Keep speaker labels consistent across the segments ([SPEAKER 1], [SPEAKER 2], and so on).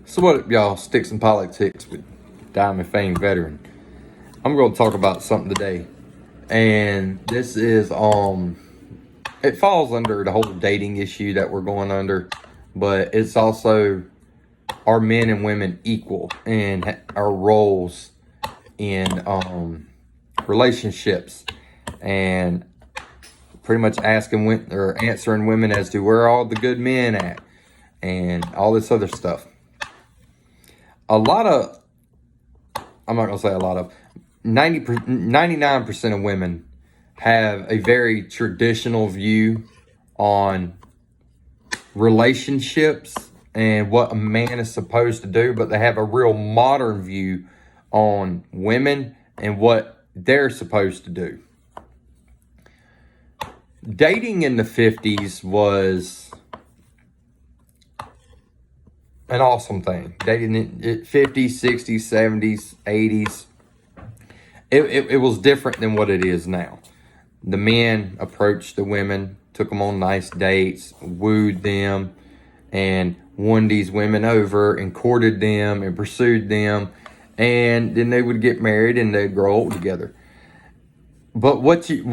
[SPEAKER 1] So what up, y'all? Sticks and Politics with Diamond Fame veteran. I'm going to talk about something today, and this is it falls under the whole dating issue that we're going under, but it's also, are men and women equal in our roles in relationships, and pretty much asking or answering women as to where are all the good men at, and all this other stuff. I'm not going to say a lot of, 99% of women have a very traditional view on relationships and what a man is supposed to do, but they have a real modern view on women and what they're supposed to do. Dating in the 50s was an awesome thing. Dating in 50s, 60s, 70s, 80s. It was different than what it is now. The men approached the women, took them on nice dates, wooed them, and won these women over and courted them and pursued them. And then they would get married and they'd grow old together. But what you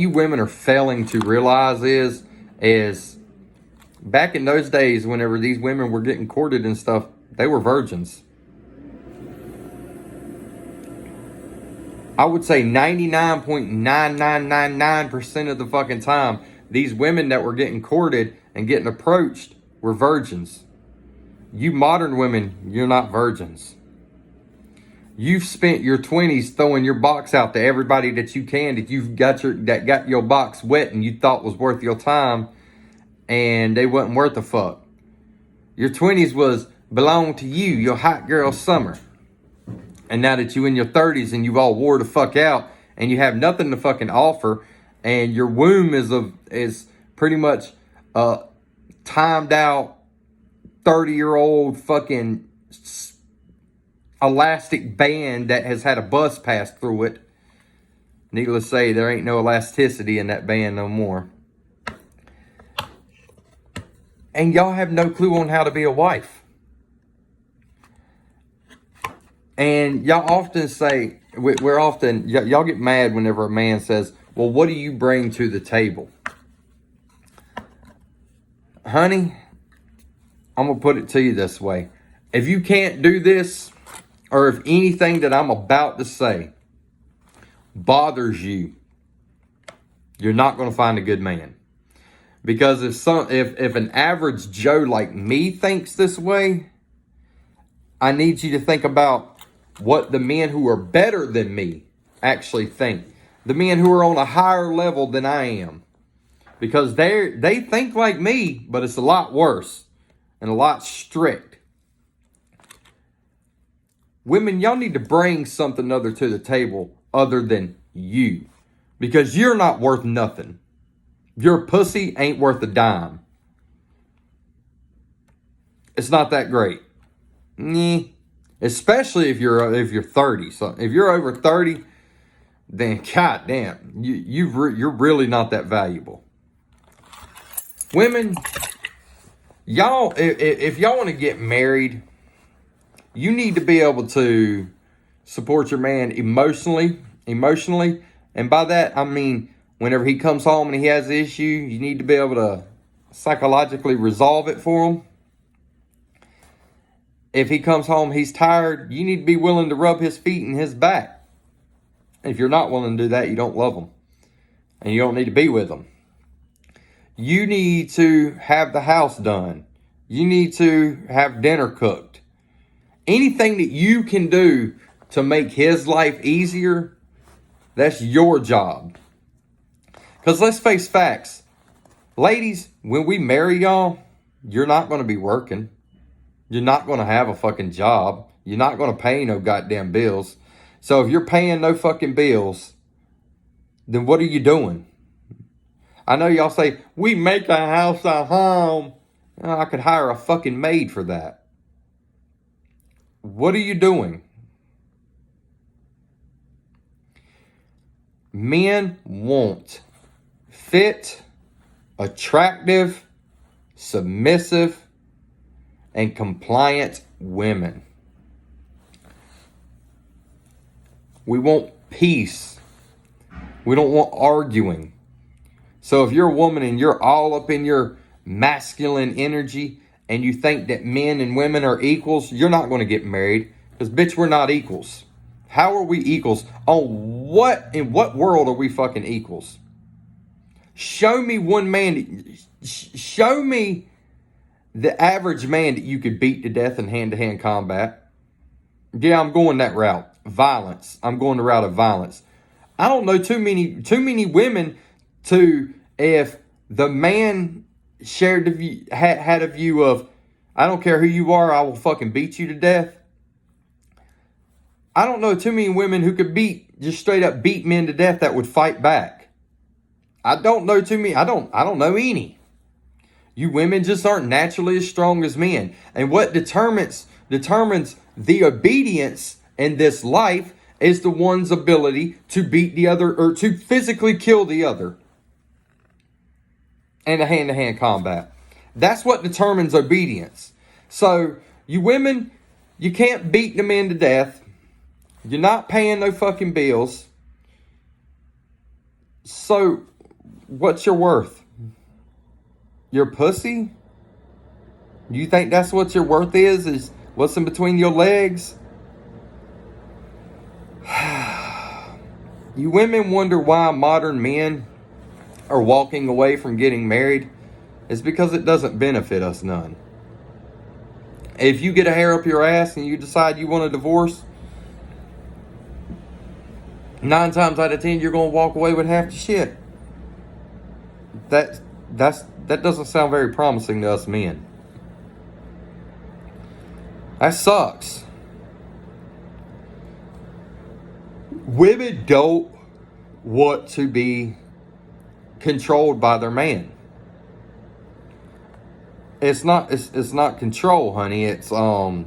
[SPEAKER 1] women are failing to realize is back in those days, whenever these women were getting courted and stuff, they were virgins. I would say 99.9999% of the fucking time, these women that were getting courted and getting approached were virgins. You modern women, you're not virgins. You've spent your 20s throwing your box out to everybody that you can, that got your box wet and you thought was worth your time, and they wasn't worth a fuck. Your 20s belonged to you, your hot girl summer. And now that you in your 30s and you've all wore the fuck out and you have nothing to fucking offer, and your womb is pretty much timed out 30-year-old fucking elastic band that has had a bus pass through it. Needless to say, there ain't no elasticity in that band no more. And y'all have no clue on how to be a wife. And y'all often say, y'all get mad whenever a man says, well, what do you bring to the table? Honey, I'm going to put it to you this way. If you can't do this, or if anything that I'm about to say bothers you, you're not going to find a good man. Because if an average Joe like me thinks this way, I need you to think about what the men who are better than me actually think. The men who are on a higher level than I am. Because they think like me, but it's a lot worse and a lot strict. Women, y'all need to bring something other to the table other than you. Because you're not worth nothing. Your pussy ain't worth a dime. It's not that great. Especially if you're 30. So if you're over 30, then goddamn, you're really not that valuable. Women, y'all, if y'all want to get married, you need to be able to support your man emotionally, and by that I mean whenever he comes home and he has an issue, you need to be able to psychologically resolve it for him. If he comes home, he's tired, you need to be willing to rub his feet and his back. If you're not willing to do that, you don't love him. And you don't need to be with him. You need to have the house done. You need to have dinner cooked. Anything that you can do to make his life easier, that's your job. Because let's face facts. Ladies, when we marry y'all, you're not going to be working. You're not going to have a fucking job. You're not going to pay no goddamn bills. So if you're paying no fucking bills, then what are you doing? I know y'all say, we make a house a home. I could hire a fucking maid for that. What are you doing? Men want fit, attractive, submissive, and compliant women. We want peace. We don't want arguing. So if you're a woman and you're all up in your masculine energy and you think that men and women are equals, you're not going to get married. Because, bitch, we're not equals. How are we equals? In what world are we fucking equals? Show me one man. Show me the average man that you could beat to death in hand-to-hand combat. Yeah, I'm going that route. Violence. I'm going the route of violence. I don't know too many women to, if the man shared the view, had a view of, I don't care who you are, I will fucking beat you to death. I don't know too many women who could just straight up beat men to death that would fight back. I don't know too many. I don't know any. You women just aren't naturally as strong as men. And what determines the obedience in this life is the one's ability to beat the other, or to physically kill the other in a hand-to-hand combat. That's what determines obedience. So, you women, you can't beat the men to death. You're not paying no fucking bills. So, what's your worth? Your pussy? You think that's what your worth is? Is what's in between your legs? You women wonder why modern men are walking away from getting married. It's because it doesn't benefit us none. If you get a hair up your ass and you decide you want a divorce, 9 times out of 10 you're going to walk away with half the shit. That doesn't sound very promising to us men. That sucks. Women don't want to be controlled by their man. It's not control, honey. It's us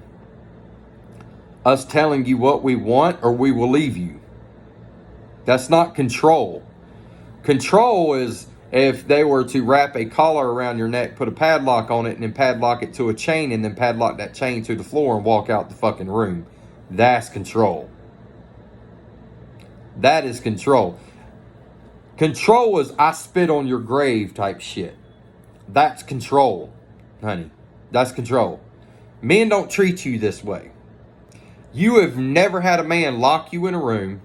[SPEAKER 1] telling you what we want or we will leave you. That's not control. Control is if they were to wrap a collar around your neck, put a padlock on it, and then padlock it to a chain, and then padlock that chain to the floor and walk out the fucking room. That's control. That is control. Control is I spit on your grave type shit. That's control, honey. That's control. Men don't treat you this way. You have never had a man lock you in a room,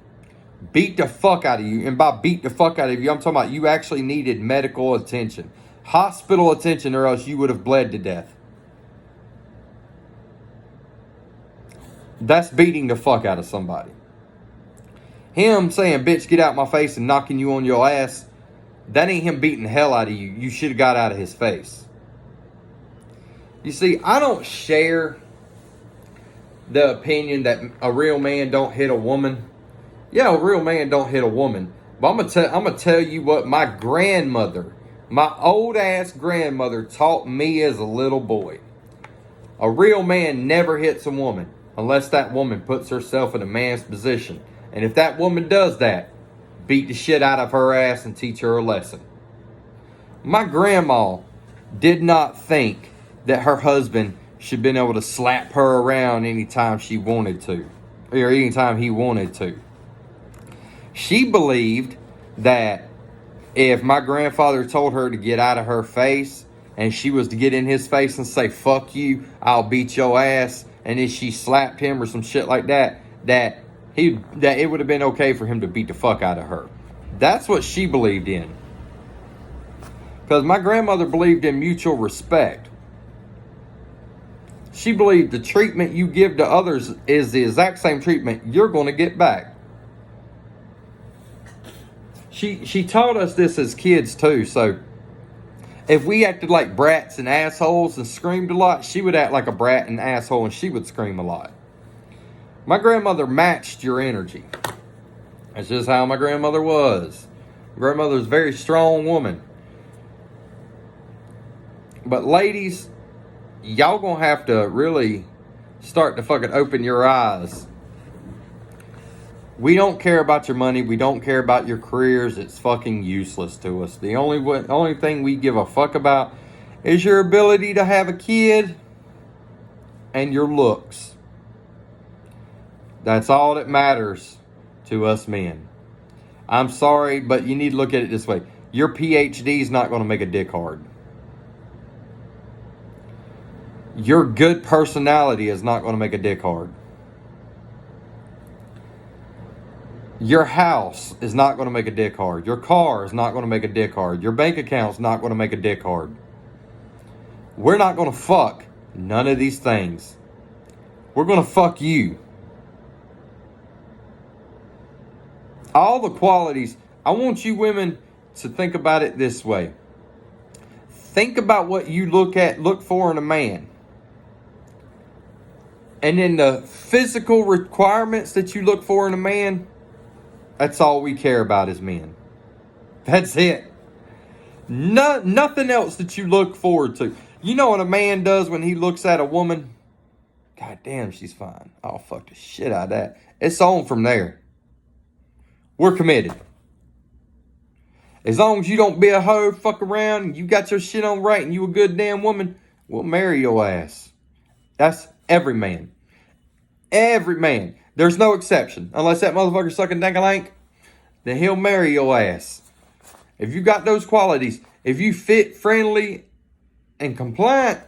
[SPEAKER 1] beat the fuck out of you. And by beat the fuck out of you, I'm talking about you actually needed medical attention. Hospital attention, or else you would have bled to death. That's beating the fuck out of somebody. Him saying, bitch, get out my face and knocking you on your ass, that ain't him beating the hell out of you. You should have got out of his face. You see, I don't share the opinion that a real man don't hit a woman. Yeah, a real man don't hit a woman. But I'm gonna tell you what my grandmother, my old ass grandmother, taught me as a little boy. A real man never hits a woman unless that woman puts herself in a man's position. And if that woman does that, beat the shit out of her ass and teach her a lesson. My grandma did not think that her husband should have been able to slap her around anytime she wanted to, or anytime he wanted to. She believed that if my grandfather told her to get out of her face, and she was to get in his face and say, fuck you, I'll beat your ass, and then she slapped him or some shit like that, that it would have been okay for him to beat the fuck out of her. That's what she believed in. Because my grandmother believed in mutual respect. She believed the treatment you give to others is the exact same treatment you're going to get back. She taught us this as kids too. So if we acted like brats and assholes and screamed a lot, she would act like a brat and asshole and she would scream a lot. My grandmother matched your energy. That's just how my grandmother was. My grandmother's a very strong woman. But ladies, y'all gonna have to really start to fucking open your eyes. We don't care about your money. We don't care about your careers. It's fucking useless to us. The only thing we give a fuck about is your ability to have a kid and your looks. That's all that matters to us men. I'm sorry, but you need to look at it this way. Your PhD is not going to make a dick hard. Your good personality is not going to make a dick hard. Your house is not going to make a dick hard. Your car is not going to make a dick hard. Your bank account is not going to make a dick hard. We're not going to fuck none of these things. We're going to fuck you. All the qualities. I want you women to think about it this way. Think about what you look for in a man. And then the physical requirements that you look for in a man, that's all we care about as men. That's it. Nothing else that you look forward to. You know what a man does when he looks at a woman? God damn, she's fine. I'll fuck the shit out of that. It's on from there. We're committed. As long as you don't be a hoe, fuck around, and you got your shit on right, and you a good damn woman, we'll marry your ass. That's every man. Every man. There's no exception. Unless that motherfucker's sucking dank-a-lank, then he'll marry your ass. If you got those qualities, if you fit, friendly, and compliant,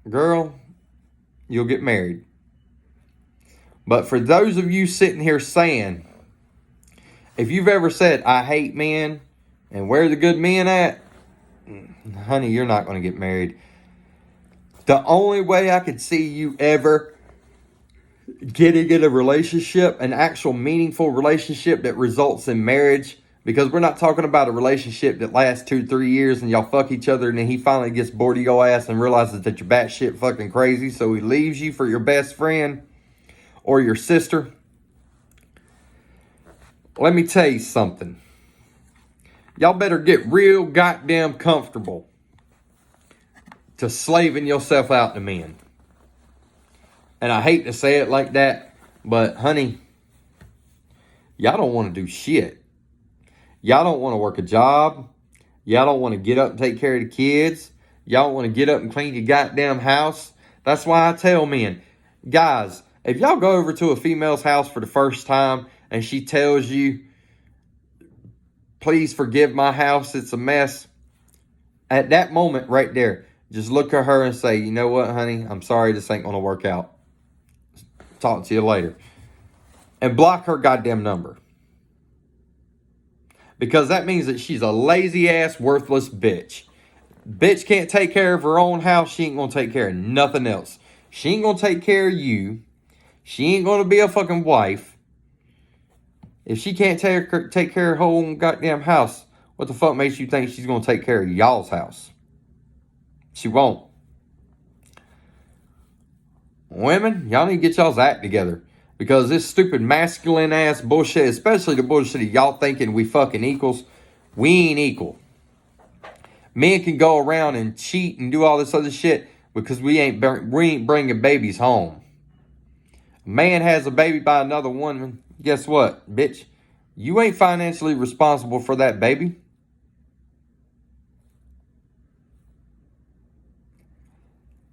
[SPEAKER 1] girl, you'll get married. But for those of you sitting here saying, if you've ever said, I hate men, and where are the good men at? Honey, you're not going to get married. The only way I could see you ever getting in a relationship, an actual meaningful relationship that results in marriage, because we're not talking about a relationship that lasts 2-3 years and y'all fuck each other and then he finally gets bored of your ass and realizes that you're batshit fucking crazy, so he leaves you for your best friend or your sister. Let me tell you something. Y'all better get real goddamn comfortable to slaving yourself out to men. And I hate to say it like that, but honey, y'all don't want to do shit. Y'all don't want to work a job. Y'all don't want to get up and take care of the kids. Y'all don't want to get up and clean your goddamn house. That's why I tell men, guys, if y'all go over to a female's house for the first time and she tells you, please forgive my house, it's a mess. At that moment right there, just look at her and say, you know what, honey, I'm sorry, this ain't going to work out. Talk to you later. And block her goddamn number. Because that means that she's a lazy ass, worthless bitch. Bitch can't take care of her own house. She ain't going to take care of nothing else. She ain't going to take care of you. She ain't going to be a fucking wife. If she can't take care of her own goddamn house, what the fuck makes you think she's going to take care of y'all's house? She won't. Women, y'all need to get y'all's act together. Because this stupid masculine ass bullshit, especially the bullshit of y'all thinking we fucking equals, we ain't equal. Men can go around and cheat and do all this other shit because we ain't bringing babies home. A man has a baby by another woman, guess what, bitch? You ain't financially responsible for that baby.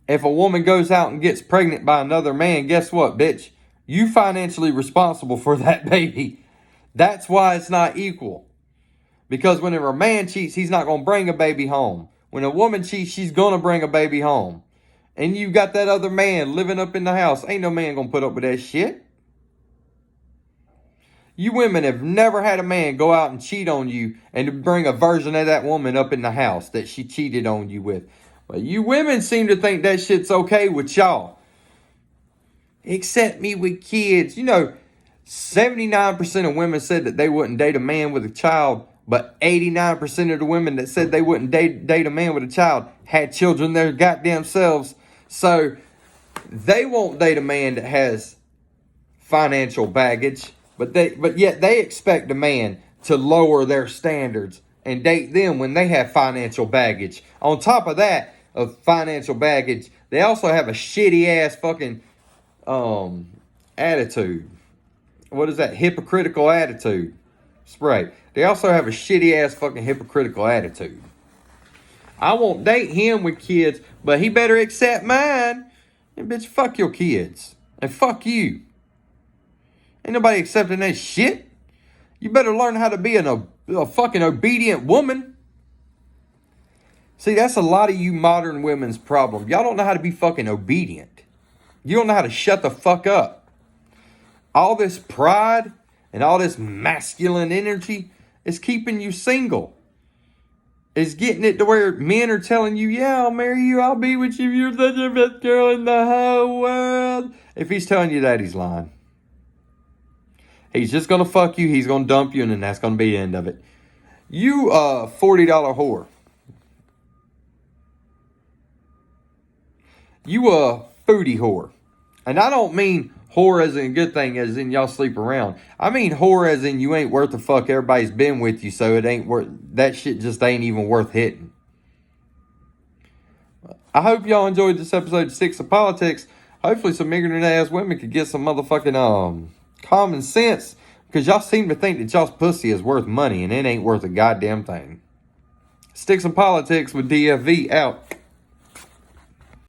[SPEAKER 1] If a woman goes out and gets pregnant by another man, guess what, bitch? You financially responsible for that baby. That's why it's not equal. Because whenever a man cheats, he's not going to bring a baby home. When a woman cheats, she's going to bring a baby home. And you got that other man living up in the house. Ain't no man going to put up with that shit. You women have never had a man go out and cheat on you and bring a version of that woman up in the house that she cheated on you with. But you women seem to think that shit's okay with y'all. Except me with kids. You know, 79% of women said that they wouldn't date a man with a child, but 89% of the women that said they wouldn't date a man with a child had children their goddamn selves. So they won't date a man that has financial baggage, but yet they expect a man to lower their standards and date them when they have financial baggage. On top of that, of financial baggage, they also have a shitty ass fucking attitude. What is that? Hypocritical attitude. Spray. They also have a shitty ass fucking hypocritical attitude. I won't date him with kids, but he better accept mine. And bitch, fuck your kids. And fuck you. Ain't nobody accepting that shit. You better learn how to be a fucking obedient woman. See, that's a lot of you modern women's problem. Y'all don't know how to be fucking obedient. You don't know how to shut the fuck up. All this pride and all this masculine energy is keeping you single. It's getting it to where men are telling you, yeah, I'll marry you, I'll be with you, you're such the best girl in the whole world. If he's telling you that, he's lying. He's just going to fuck you, he's going to dump you, and then that's going to be the end of it. You $40 whore. You a foodie whore. And I don't mean whore as in a good thing, as in y'all sleep around. I mean whore as in you ain't worth the fuck. Everybody's been with you, so it ain't worth, that shit just ain't even worth hitting. I hope y'all enjoyed this episode 6 of Politics. Hopefully some ignorant ass women could get some motherfucking common sense, because y'all seem to think that y'all's pussy is worth money, and it ain't worth a goddamn thing. Sticks and Politics with DFV out.